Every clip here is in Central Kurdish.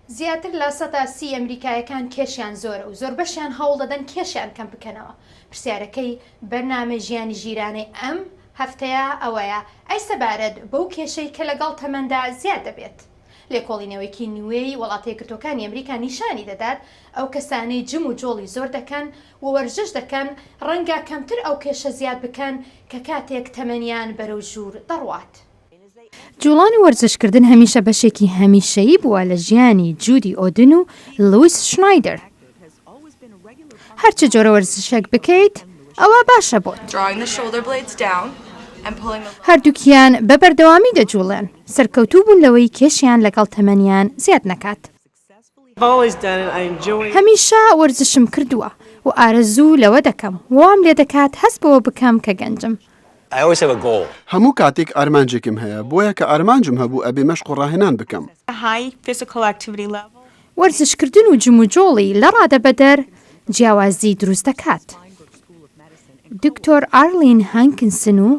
زیاتر لە 130 ئەمریکایەکان کێشیان زۆرە و زۆر بەشیان هەوڵ دەدەن کێشیان کەم بکەنەوە. پرسیارەکەی بەرنامە ژیانی ژیرانەی ئەم هەفتەیە ئەوەیە ئەی سەبارەت بەو کێشەی کە لەگەڵ تەمەندا زیاد دەبێت. لێکۆڵینەوەیکی نوێی وڵاتە یەکگرتووەکانی ئەمریکا نیشانی دەدات ئەو کەسانەی جم و جۆڵی زۆر دەکەن و وەرزش دەکەن ڕەنگە کەمتر ئەو کێشە زیاد بکەن کە کاتێک تەمەنیان بەرەو ژوور دەڕوات. جوڵانی وەرزشکردن هەمیشە بەشێکی هەمیشەیی بووە لە ژیانی جودی ئۆدن و لویس شنایدەر. هەرچ جۆرە وەرزشێک بکەیت ئەوە باشە بۆت. هەردووکیان بە بەردەوامی دەجوڵێن سەرکەوتوو بوون لەوەی کێشیان لەگەڵ تەمەنیان زیاد نەکات. هەمیشە وەرزشم کردووە و ئارەزوو لەوە دەکەم وام لێ دەکات هەست بەوە بکەم کە گەنجم. هەموو کاتێک ئارمانجێکم هەیە بۆیە کە ئارمانجم هەبوو ئەبێ مەشق و ڕاهێنان بکەم. وەرزشکردن و جم و جۆڵی لە ڕادەبەدەر جیاوازی دروست دەکات. دکتۆر ئارلین هانکینسن و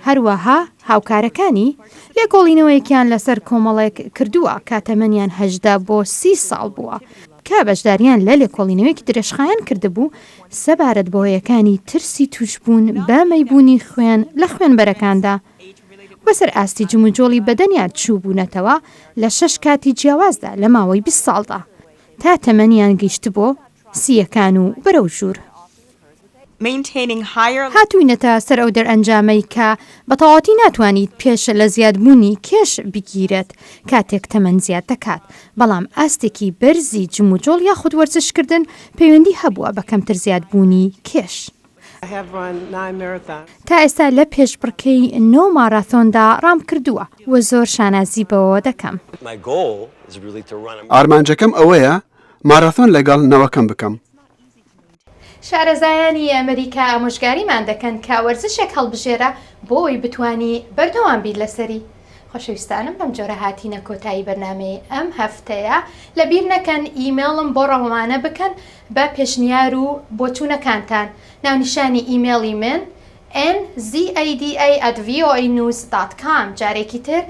هەروەها هاوکارەکانی لێکۆڵینەوەیەکیان لەسەر کۆمەڵێک کردووە کاتەمەنیان 18 بۆ 30 ساڵ بووە کە بەشداریان لە لێکۆڵینەوەیەکی درێژخایەن کردبوو سەبارەت بەهۆیەکانی ترسی توشبوون بە مەیبوونی خوێن لە خوێنبەرەکاندا بەسەر ئاستی جم و جۆڵی بەدەنیان چوو بوونەتەوە لە 6 کاتی جیاوازدا لە ماوەی 20 ساڵدا تا تەمەنیان گەیشت بۆ 30ەکان و بەرەو ژوور. هاتووینەتە سەر ئەو دەرئەنجامەی کە بە تەواوەتی ناتوانیت پێش لە زیادبوونی کێش بگیرێت کاتێک تەمەن زیاد دەکات، بەڵام ئاستێکی بەرزی جم و جۆڵ یاخود وەرزشکردن پەیوەندی هەبووە بە کەمتر زیادبوونی کێش. تا ئێستا لە پێشبڕکەی 9 ماراتۆندا ڕام کردووە و زۆر شانازی بەوە دەکەم. ئارمانجەکەم ئەوەیە ماراتۆن لەگەڵ نەوەکەم بکەم. شارەزایانی ئەمریکا ئامۆژگاریمان دەکەن کە وەرزشێک هەڵبژێرە بۆ ئەوی بتوانی بەردەوام بیت لەسەری. خۆشەویستانم بەم جۆرە هاتینە کۆتایی بەرنامەی ئەم هەفتەیە لەبیر نەکەن ئیمێڵم بۆ ڕەوەمانە بکەن بە پێشنیار و بۆچوونەکانتان. ناونیشانی ئیمێڵی من nzada@voanews.com جارێکی تر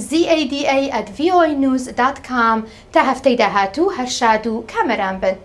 nzada@voanews.com تا هەفتەی داهاتوو هەر شاد و کامەران بن.